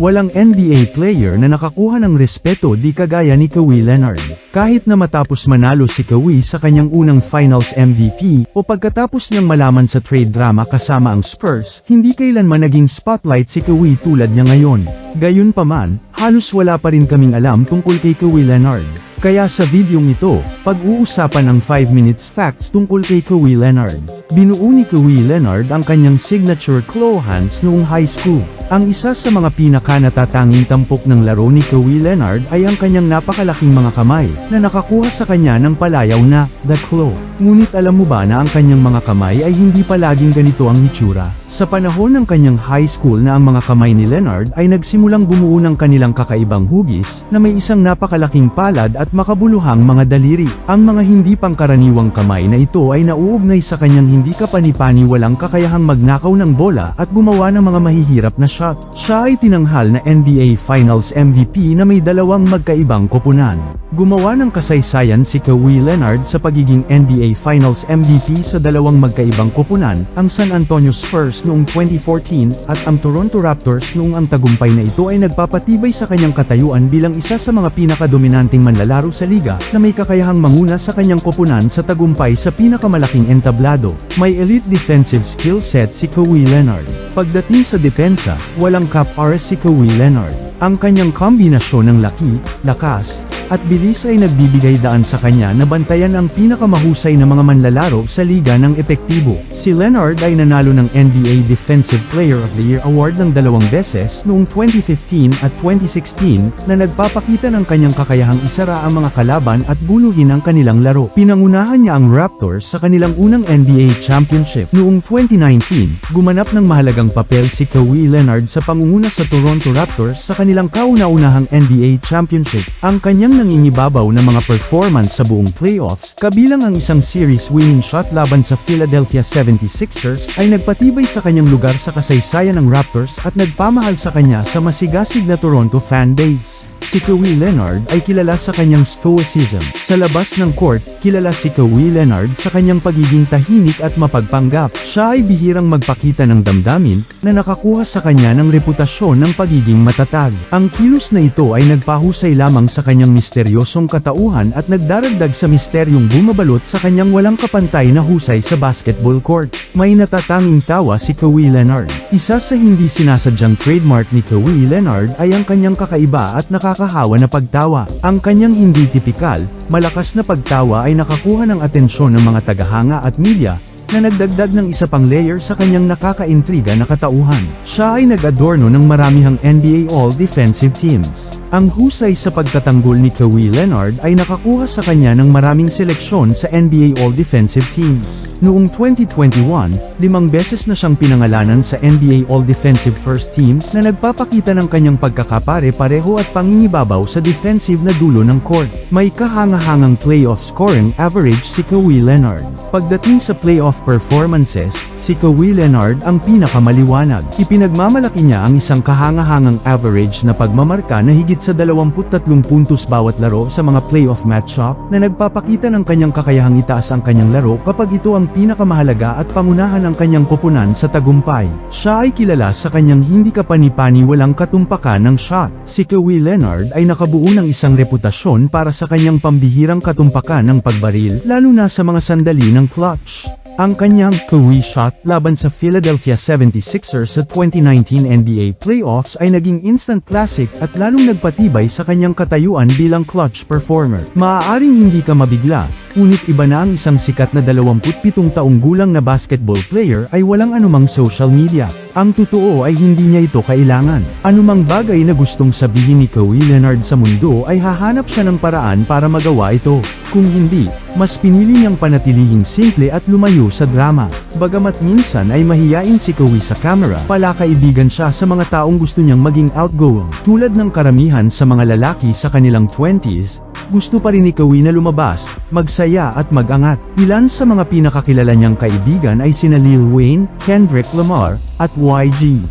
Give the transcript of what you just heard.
Walang NBA player na nakakuha ng respeto di kagaya ni Kawhi Leonard. Kahit na matapos manalo si Kawhi sa kanyang unang Finals MVP, o pagkatapos niyang malaman sa trade drama kasama ang Spurs, hindi kailanman naging spotlight si Kawhi tulad niya ngayon. Gayunpaman, halos wala pa rin kaming alam tungkol kay Kawhi Leonard. Kaya sa videong ito, pag-uusapan ang 5 minutes facts tungkol kay Kawhi Leonard. Binuo ni Kawhi Leonard ang kanyang signature claw hands noong high school. Ang isa sa mga pinaka-natatanging tampok ng laro ni Kawhi Leonard ay ang kanyang napakalaking mga kamay, na nakakuha sa kanya ng palayaw na, the claw. Ngunit alam mo ba na ang kanyang mga kamay ay hindi palaging ganito ang hitsura? Sa panahon ng kanyang high school na ang mga kamay ni Leonard ay nagsimulang bumuo ng kanilang kakaibang hugis, na may isang napakalaking palad at makabuluhang mga daliri. Ang mga hindi pangkaraniwang kamay na ito ay nauugnay sa kanyang hindi kapani-paniwalang kakayahang magnakaw ng bola at gumawa ng mga mahihirap na shot. Siya ay tinanghal na NBA Finals MVP na may dalawang magkaibang koponan. Gumawa ng kasaysayan si Kawhi Leonard sa pagiging NBA Finals MVP sa dalawang magkaibang koponan, ang San Antonio Spurs noong 2014 at ang Toronto Raptors noong ang tagumpay na ito ay nagpapatibay sa kanyang katayuan bilang isa sa mga pinakadominanteng manlalaro sa liga na may kakayahang manguna sa kanyang koponan sa tagumpay sa pinakamalaking entablado. May elite defensive skill set si Kawhi Leonard. Pagdating sa depensa, walang kapara si Kawhi Leonard. Ang kanyang kombinasyon ng laki, lakas, at bilis ay nagbibigay daan sa kanya na bantayan ang pinakamahusay na mga manlalaro sa liga ng epektibo. Si Leonard ay nanalo ng NBA Defensive Player of the Year Award ng 2 beses noong 2015 at 2016 na nagpapakita ng kanyang kakayahang isara ang mga kalaban at guluhin ang kanilang laro. Pinangunahan niya ang Raptors sa kanilang unang NBA Championship. Noong 2019, gumanap ng mahalagang papel si Kawhi Leonard sa pangunguna sa Toronto Raptors sa kanilang kauna-unahang NBA Championship. Ang kanyang nangingibabaw na mga performance sa buong playoffs, kabilang ang isang series-winning shot laban sa Philadelphia 76ers, ay nagpatibay sa kanyang lugar sa kasaysayan ng Raptors at nagpamahal sa kanya sa masigasig na Toronto fanbase. Si Kawhi Leonard ay kilala sa kanyang stoicism. Sa labas ng court, kilala si Kawhi Leonard sa kanyang pagiging tahimik at mapagpanggap. Siya ay bihirang magpakita ng damdamin, na nakakuha sa kanya ng reputasyon ng pagiging matatag. Ang kilos na ito ay nagpahusay lamang sa kanyang misteryosong katauhan at nagdaragdag sa misteryong bumabalot sa kanyang walang kapantay na husay sa basketball court. May natatanging tawa si Kawhi Leonard. Isa sa hindi sinasadyang trademark ni Kawhi Leonard ay ang kanyang kakaiba at nakakahawa na pagtawa. Ang kanyang hindi tipikal, malakas na pagtawa ay nakakuha ng atensyon ng mga tagahanga at media, na nagdagdag ng isa pang layer sa kanyang nakakaintriga na katauhan. Siya ay nag-adorno ng maramihang NBA All-Defensive Teams. Ang husay sa pagtatanggol ni Kawhi Leonard ay nakakuha sa kanya ng maraming seleksyon sa NBA All-Defensive Teams. Noong 2021, 5 beses na siyang pinangalanan sa NBA All-Defensive First Team na nagpapakita ng kanyang pagkakapare-pareho at pangingibabaw sa defensive na dulo ng court. May kahanga-hangang playoff scoring average si Kawhi Leonard. Pagdating sa playoff performances, si Kawhi Leonard ang pinakamaliwanag. Ipinagmamalaki niya ang isang kahanga-hangang average na pagmamarka na higit sa 23 puntos bawat laro sa mga playoff matchup, na nagpapakita ng kanyang kakayahang itaas ang kanyang laro kapag ito ang pinakamahalaga at pangunahan ng kanyang koponan sa tagumpay. Siya ay kilala sa kanyang hindi kapani-pani walang katumpakan ng shot. Si Kawhi Leonard ay nakabuo ng isang reputasyon para sa kanyang pambihirang katumpakan ng pagbaril, lalo na sa mga sandali ng clutch. Ang kanyang Kawhi shot laban sa Philadelphia 76ers sa 2019 NBA playoffs ay naging instant classic at lalong nagpatibay sa kanyang katayuan bilang clutch performer. Maaaring hindi ka mabigla, ngunit iba na ang isang sikat na 27 taong gulang na basketball player ay walang anumang social media. Ang totoo ay hindi niya ito kailangan. Anumang bagay na gustong sabihin ni Kawhi Leonard sa mundo ay hahanap siya ng paraan para magawa ito. Kung hindi, mas pinili niyang panatilihing simple at lumayo sa drama. Bagamat minsan ay mahiyain si Kawhi sa camera, palakaibigan siya sa mga taong gusto niyang maging outgoing. Tulad ng karamihan sa mga lalaki sa kanilang 20s, gusto pa rin ni Kawhi na lumabas, magsaya at magangat. Ilan sa mga pinakakilala niyang kaibigan ay sina Lil Wayne, Kendrick Lamar, at YG.